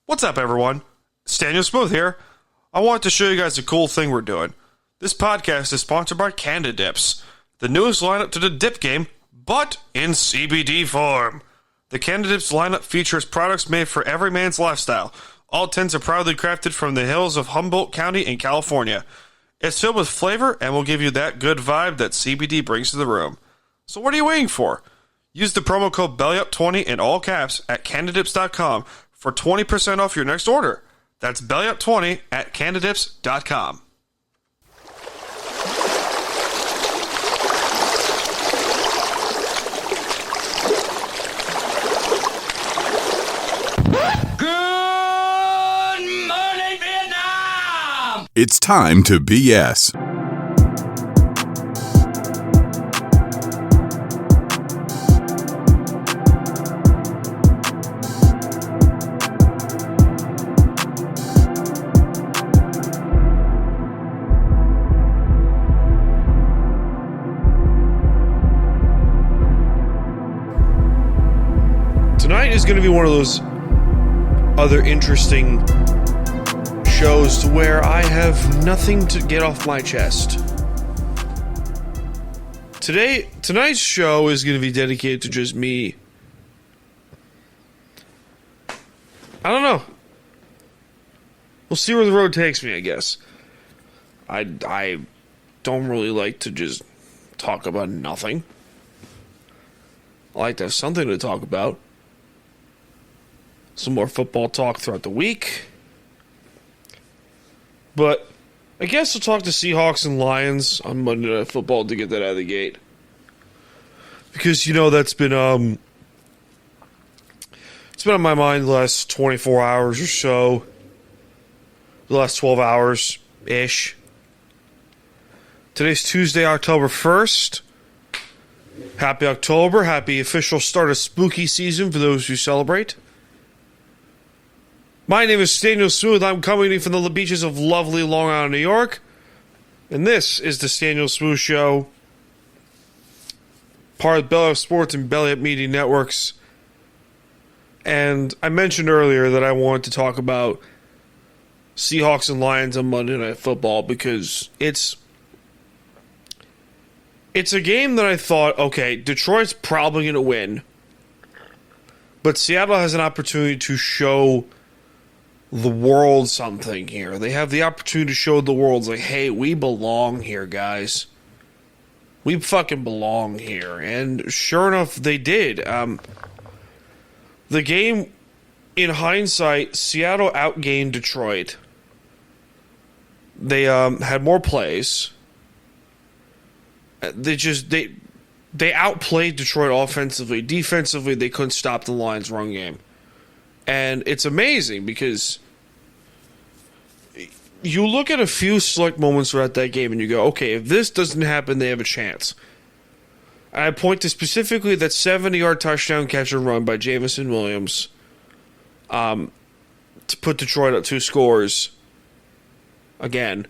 What's up, everyone? Staniel Smooth here. I want to show you guys a cool thing we're doing. This podcast is sponsored by Canada Dips, the newest lineup to the dip game, but in CBD form. The Canada Dips lineup features products made for every man's lifestyle. All tins are proudly crafted from the hills of Humboldt County in California. It's filled with flavor and will give you that good vibe that CBD brings to the room. So what are you waiting for? Use the promo code BELLYUP20 in all caps at CanadaDips.com for 20% off your next order. That's BELLYUP20 at CanadaDips.com. Good morning, Vietnam! It's time to BS. Tonight is going to be one of those other interesting shows to where I have nothing to get off my chest. Tonight's show is going to be dedicated to just me. I don't know. We'll see where the road takes me, I guess. I don't really like to just talk about nothing. I like to have something to talk about. Some more football talk throughout the week. But I guess we'll talk to Seahawks and Lions on Monday Night Football to get that out of the gate. Because, you know, that's been it's been on my mind the last 24 hours or so. The last 12 hours-ish. Today's Tuesday, October 1st. Happy October. Happy official start of spooky season for those who celebrate. My name is Staniel Smooth. I'm coming to you from the beaches of lovely Long Island, New York. And this is the Staniel Smooth Show, part of Belly Up Sports and Belly Up Media Networks. And I mentioned earlier that I wanted to talk about Seahawks and Lions on Monday Night Football because it's a game that I thought, okay, Detroit's probably going to win. But Seattle has an opportunity to show the world something here. They have the opportunity to show the world, like, hey, we belong here, guys. We fucking belong here. And sure enough, they did. The game, in hindsight, Seattle outgained Detroit. They had more plays. They outplayed Detroit offensively. Defensively, they couldn't stop the Lions' run game. And it's amazing because you look at a few select moments throughout that game and you go, okay, if this doesn't happen, they have a chance. And I point to specifically that 70-yard touchdown catch and run by Jamison Williams to put Detroit up 2 scores again.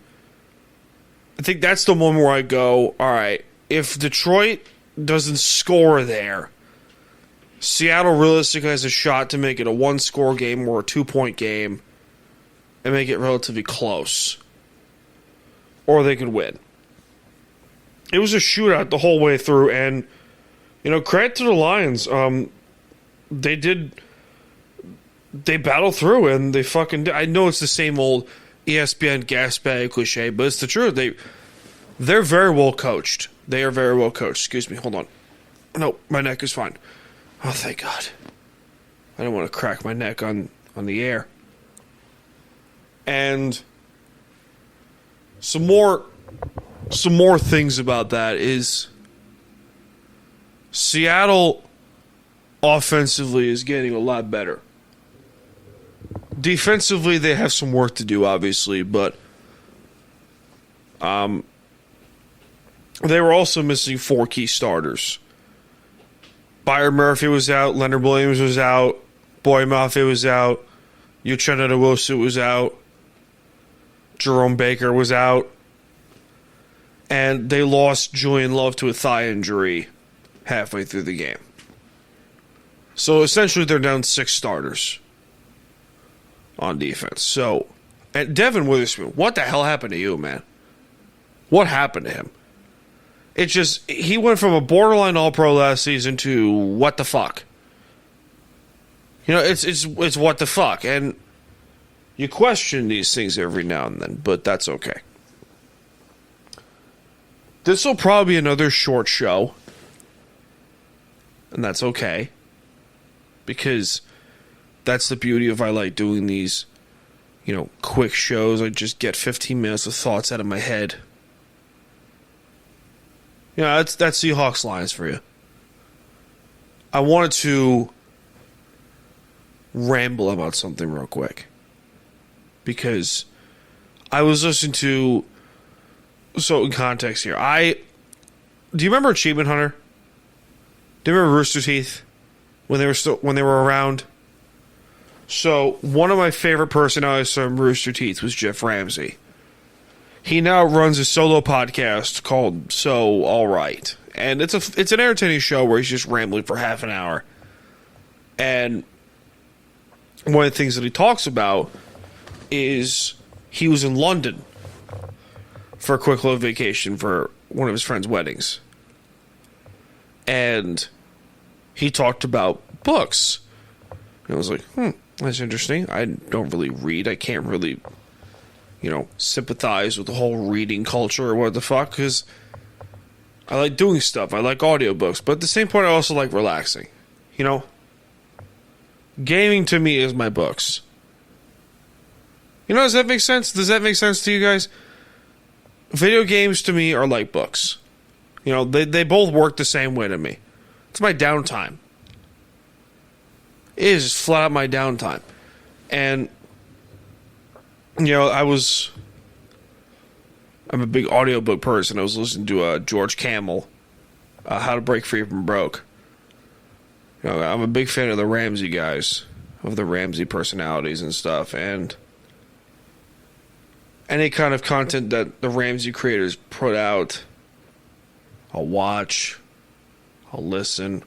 I think that's the moment where I go, all right, if Detroit doesn't score there, Seattle realistically has a shot to make it a 1-score game or a 2-point game and make it relatively close. Or they could win. It was a shootout the whole way through, and, you know, credit to the Lions. They battled through, and they fucking did. I know it's the same old ESPN gas bag cliche, but it's the truth. They're very well coached. They are very well coached. Excuse me, hold on. No, my neck is fine. Oh, thank God. I don't want to crack my neck on the air. And some more things about that is Seattle offensively is getting a lot better. Defensively, they have some work to do, obviously, but they were also missing 4 key starters. Byron Murphy was out, Leonard Williams was out, Boy Mafe was out, Uchenna Nwosu was out, Jerome Baker was out, and they lost Julian Love to a thigh injury halfway through the game. So essentially they're down 6 starters. on defense. So, and Devin Witherspoon, what the hell happened to you, man? What happened to him? It's just, he went from a borderline All-Pro last season to what the fuck? You know, it's what the fuck, and you question these things every now and then, but that's okay. This will probably be another short show, and that's okay, because that's the beauty of I like doing these, you know, quick shows. I just get 15 minutes of thoughts out of my head. You know, that's Seahawks Lions for you. I wanted to ramble about something real quick, because I was listening to, so in context here, do you remember Achievement Hunter? Do you remember Rooster Teeth when they were around? So one of my favorite personalities from Rooster Teeth was Jeff Ramsey. He now runs a solo podcast called So All Right, and it's an entertaining show where he's just rambling for half an hour. And one of the things that he talks about is he was in London for a quick little vacation for one of his friends' weddings. And he talked about books. And I was like, that's interesting. I don't really read. I can't really, you know, sympathize with the whole reading culture or what the fuck, because I like doing stuff. I like audiobooks. But at the same point, I also like relaxing. You know? Gaming to me is my books. You know, does that make sense? Does that make sense to you guys? Video games to me are like books. You know, they both work the same way to me. It's my downtime. It is just flat out my downtime. And, you know, I'm a big audiobook person. I was listening to George Camel, How to Break Free from Broke. You know, I'm a big fan of the Ramsey guys, of the Ramsey personalities and stuff, and any kind of content that the Ramsey creators put out, I'll watch, I'll listen,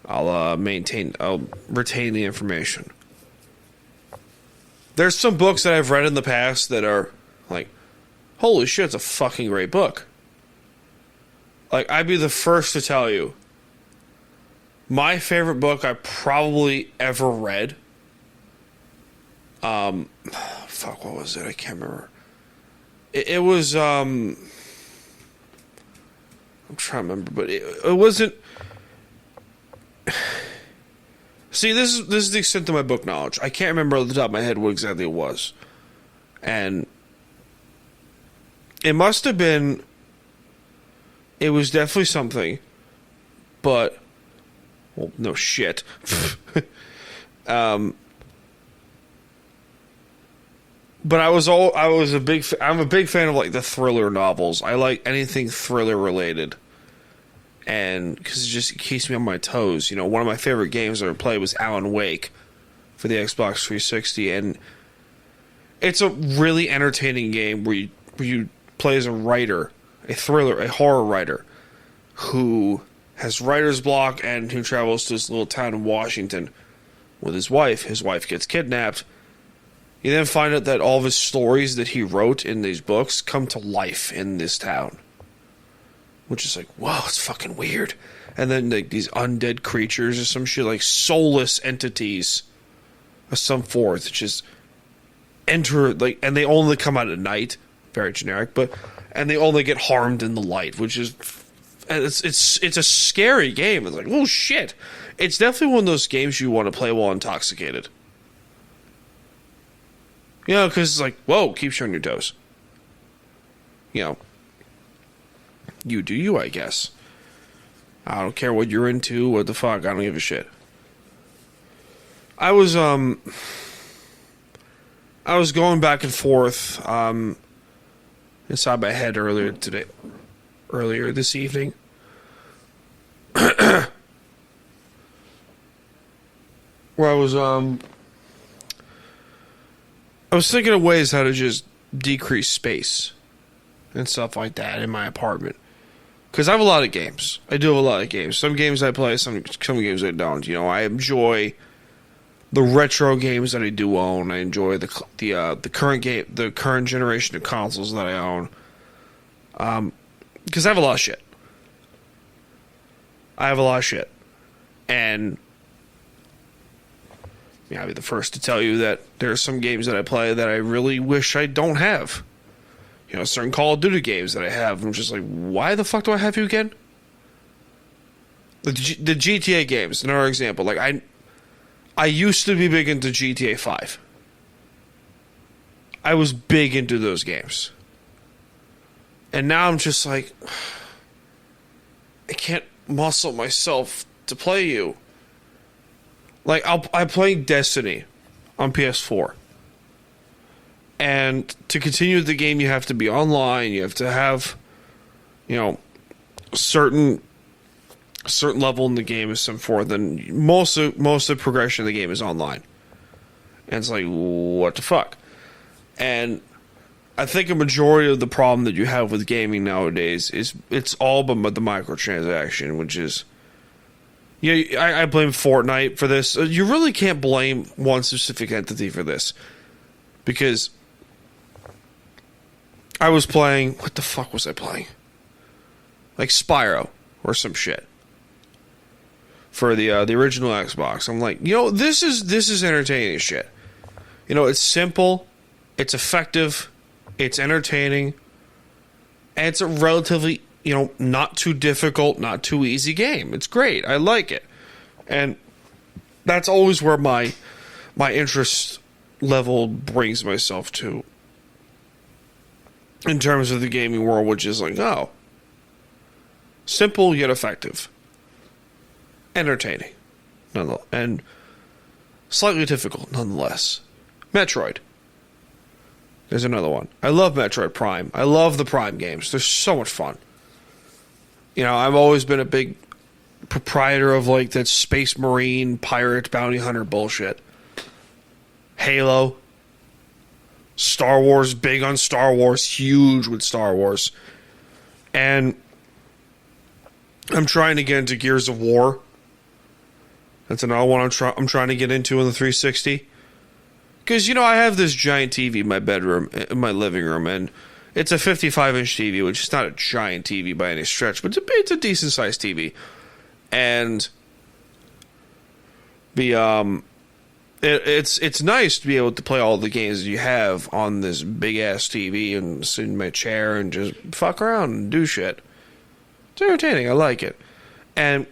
I'll retain the information. There's some books that I've read in the past that are like, holy shit, it's a fucking great book. Like, I'd be the first to tell you, my favorite book I probably ever read, fuck, what was it? I can't remember. It was, I'm trying to remember, but it wasn't. See, this is the extent of my book knowledge. I can't remember off the top of my head what exactly it was. And it must have been, it was definitely something, but, well, no shit. But I'm a big fan of like the thriller novels. I like anything thriller related, and because it just keeps me on my toes. You know, one of my favorite games I ever played was Alan Wake for the Xbox 360, and it's a really entertaining game where you play as a writer, a horror writer, who has writer's block and who travels to this little town in Washington with his wife. His wife gets kidnapped. You then find out that all of his stories that he wrote in these books come to life in this town. Which is like, wow, it's fucking weird. And then like these undead creatures or some shit, like soulless entities of some forth, just enter, like, and they only come out at night. Very generic, and they only get harmed in the light, which is, it's a scary game. It's like, oh shit. It's definitely one of those games you want to play while intoxicated. You know, because it's like, whoa, keep showing your toes. You know, you do you, I guess. I don't care what you're into, what the fuck, I don't give a shit. I was going back and forth, inside my head earlier this evening. Where I was thinking of ways how to just decrease space and stuff like that in my apartment. Because I have a lot of games. I do have a lot of games. Some games I play, some games I don't. You know, I enjoy the retro games that I do own. I enjoy the current generation of consoles that I own. Because I have a lot of shit. And I'll be the first to tell you that there are some games that I play that I really wish I don't have. Certain Call of Duty games that I have. I'm just like, why the fuck do I have you again? The GTA games, another example. Like, I used to be big into GTA 5. I was big into those games. And now I'm just like, I can't muscle myself to play you. Like, I'm playing Destiny on PS4. And to continue the game, you have to be online. You have to have, certain level in the game is some forth. And most of the progression of the game is online. And it's like, what the fuck? And I think a majority of the problem that you have with gaming nowadays is it's all about the microtransaction, which is... I blame Fortnite for this. You really can't blame one specific entity for this. Because I was playing... What the fuck was I playing? Like Spyro or some shit. For the original Xbox. I'm like, this is entertaining as shit. It's simple. It's effective. It's entertaining. And it's a relatively... not too difficult, not too easy game. It's great. I like it. And that's always where my interest level brings myself to. In terms of the gaming world, which is like, simple yet effective. Entertaining. And slightly difficult, nonetheless. Metroid. There's another one. I love Metroid Prime. I love the Prime games. They're so much fun. I've always been a big proprietor of like that Space Marine, Pirate, Bounty Hunter bullshit. Halo. Star Wars, big on Star Wars, huge with Star Wars. And I'm trying to get into Gears of War. That's another one I'm trying to get into in the 360. Because, I have this giant TV in my bedroom, in my living room, and it's a 55-inch TV, which is not a giant TV by any stretch, but it's a decent-sized TV. And it's nice to be able to play all the games you have on this big-ass TV and sit in my chair and just fuck around and do shit. It's entertaining. I like it. And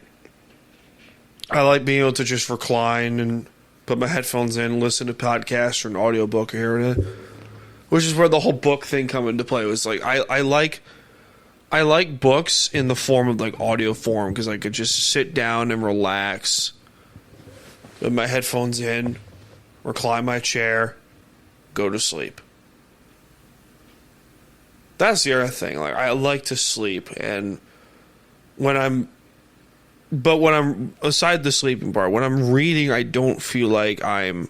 I like being able to just recline and put my headphones in, listen to podcasts or an audiobook here and there. Which is where the whole book thing come into play. It was like I like books in the form of like audio form because I could just sit down and relax with my headphones in, recline my chair, go to sleep. That's the other thing. Like I like to sleep, and when I'm aside the sleeping part, when I'm reading, I don't feel like I'm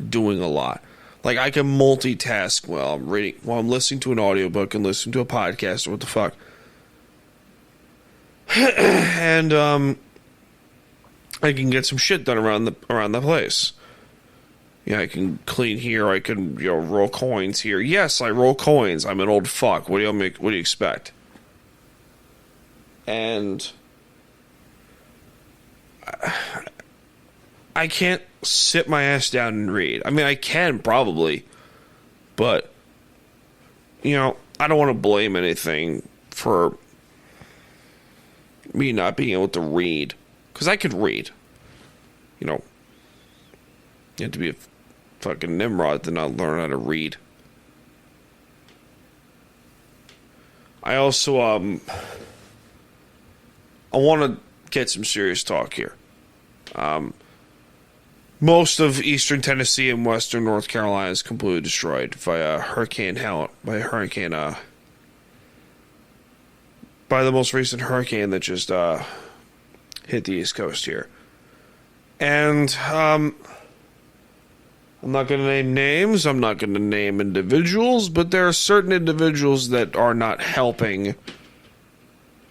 doing a lot. Like, I can multitask while I'm reading, while I'm listening to an audiobook and listening to a podcast or what the fuck. And, I can get some shit done around the place. I can clean here, I can, roll coins here. Yes, I roll coins. I'm an old fuck. What do you expect? And I can't sit my ass down and read. I mean, I can probably, but, I don't want to blame anything for me not being able to read. Because I could read. You have to be a fucking Nimrod to not learn how to read. I also, I want to get some serious talk here. Most of eastern Tennessee and western North Carolina is completely destroyed by the most recent hurricane that just hit the East Coast here. And I'm not going to name names, I'm not going to name individuals, but there are certain individuals that are not helping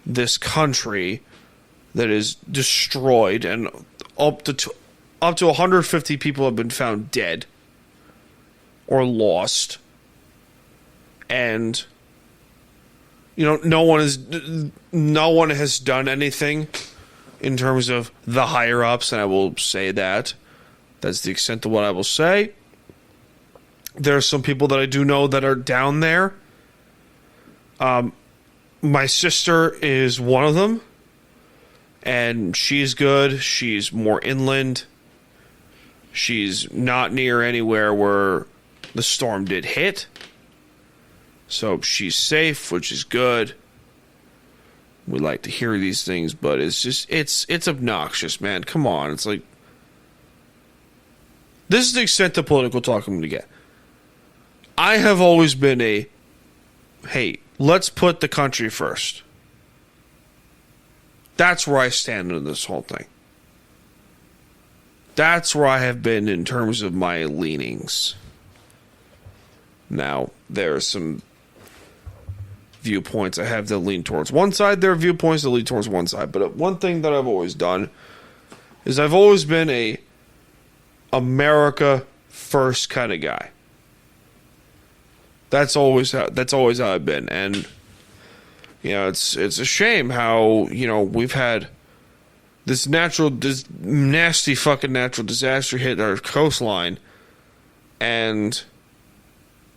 this country that is destroyed, and up to up to 150 people have been found dead or lost. And, you know, no one has done anything in terms of the higher-ups, and I will say that. That's the extent of what I will say. There are some people that I do know that are down there. My sister is one of them, and she's good. She's more inland. She's not near anywhere where the storm did hit. So she's safe, which is good. We like to hear these things, but it's obnoxious, man. Come on. It's like, this is the extent of political talk I'm going to get. I have always been hey, let's put the country first. That's where I stand in this whole thing. That's where I have been in terms of my leanings. Now, there are some viewpoints I have that lean towards one side. There are viewpoints that lean towards one side. But one thing that I've always done is I've always been a America first kind of guy. That's always how I've been. And, you know, it's a shame how, you know, we've had this nasty fucking natural disaster hit our coastline, and,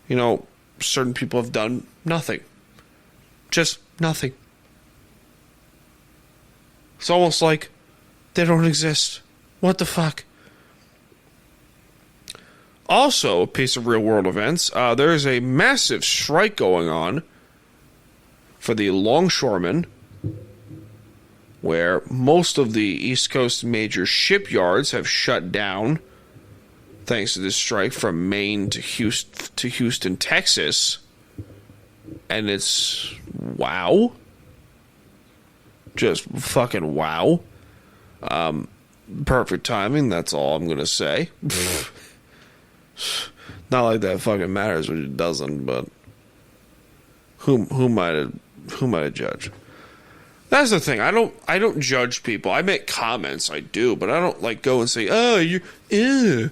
you know, certain people have done nothing. Just nothing. It's almost like they don't exist. What the fuck? Also, a piece of real-world events, there is a massive strike going on for the longshoremen, where most of the East Coast major shipyards have shut down thanks to this strike from Maine to Houston, Texas. And it's wow. Just fucking wow. Perfect timing, that's all I'm going to say. Not like that fucking matters, which it doesn't, but who might I judge? That's the thing. I don't judge people. I make comments, I do, but I don't like go and say, "Oh, ew,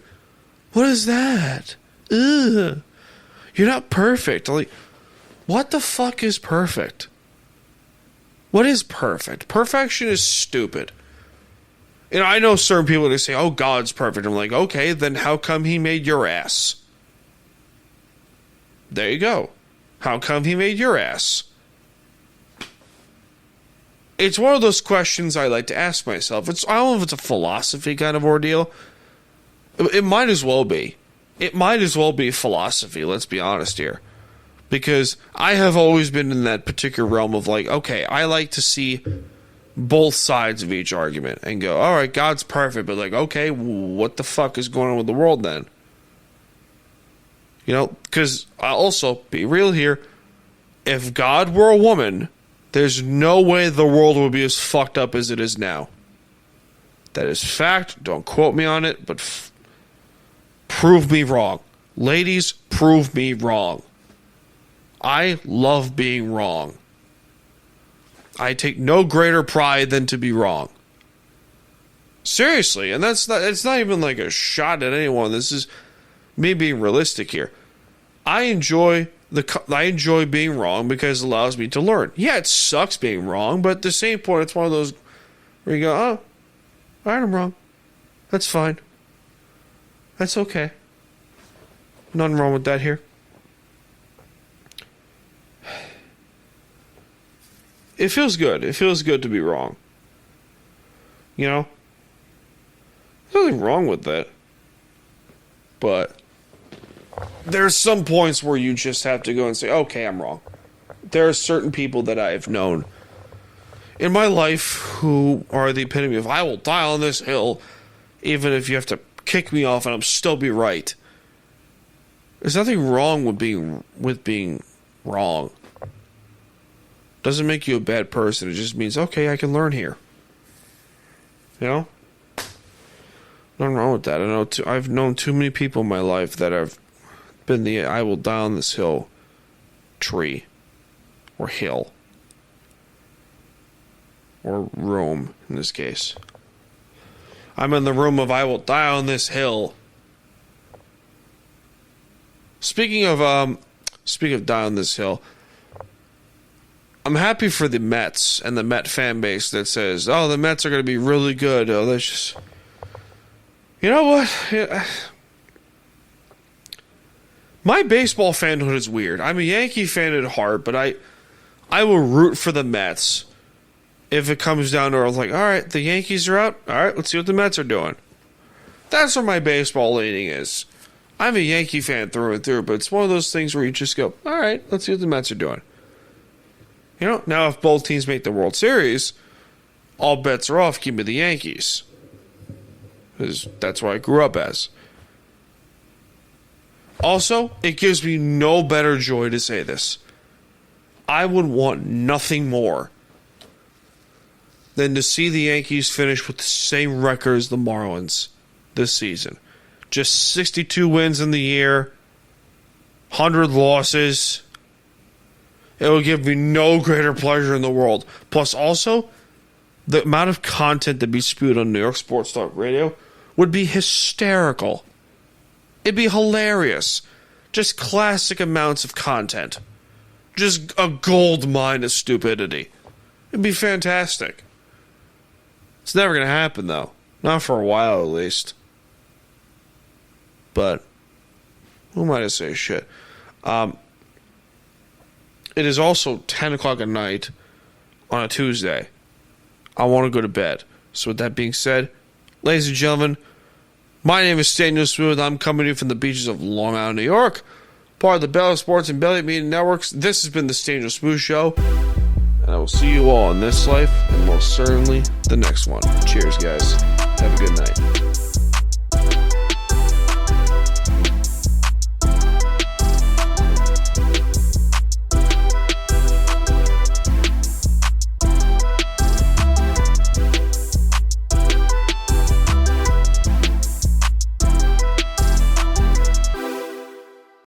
what is that? Ew, you're not perfect." I'm like, what the fuck is perfect? What is perfect? Perfection is stupid. You know, I know certain people that say, "Oh, God's perfect." I'm like, okay, then how come he made your ass? There you go. How come he made your ass? It's one of those questions I like to ask myself. I don't know if it's a philosophy kind of ordeal. It might as well be. It might as well be philosophy, let's be honest here. Because I have always been in that particular realm of like, okay, I like to see both sides of each argument and go, all right, God's perfect, but like, okay, what the fuck is going on with the world then? You know, because I'll also be real here. If God were a woman, there's no way the world would be as fucked up as it is now. That is fact. Don't quote me on it, but prove me wrong. Ladies, prove me wrong. I love being wrong. I take no greater pride than to be wrong. Seriously, and it's not even like a shot at anyone. This is me being realistic here. I enjoy being wrong because it allows me to learn. Yeah, it sucks being wrong, but at the same point, it's one of those where you go, oh, all right, I'm wrong. That's fine. That's okay. Nothing wrong with that here. It feels good. It feels good to be wrong. You know? There's nothing wrong with that. But there's some points where you just have to go and say, okay, I'm wrong. There are certain people that I've known in my life who are the epitome of, I will die on this hill even if you have to kick me off and I'll still be right. There's nothing wrong with being wrong. Doesn't make you a bad person. It just means, okay, I can learn here. You know? Nothing wrong with that. I've known too many people in my life that have been the I will die on this hill tree or hill or room in this case. I'm in the room of I will die on this hill. Speaking of die on this hill, I'm happy for the Mets and the Met fan base that says, "Oh, the Mets are going to be really good." Oh, that's just, you know what? Yeah. My baseball fanhood is weird. I'm a Yankee fan at heart, but I will root for the Mets if it comes down to I was like, all right, the Yankees are out. All right, let's see what the Mets are doing. That's where my baseball leaning is. I'm a Yankee fan through and through, but it's one of those things where you just go, all right, let's see what the Mets are doing. You know, now if both teams make the World Series, all bets are off. Give me the Yankees. Because that's what I grew up as. Also, it gives me no better joy to say this. I would want nothing more than to see the Yankees finish with the same record as the Marlins this season. Just 62 wins in the year, 100 losses. It would give me no greater pleasure in the world. Plus, also, the amount of content to be spewed on New York Sports Talk Radio would be hysterical. It'd be hilarious. Just classic amounts of content. Just a gold mine of stupidity. It'd be fantastic. It's never going to happen, though. Not for a while, at least. But who am I to say shit? It is also 10 o'clock at night on a Tuesday. I want to go to bed. So with that being said, ladies and gentlemen, my name is Staniel Smooth. I'm coming to you from the beaches of Long Island, New York, part of the Bell Sports and Belly Media Networks. This has been the Staniel Smooth Show, and I will see you all in this life, and most certainly the next one. Cheers, guys. Have a good night.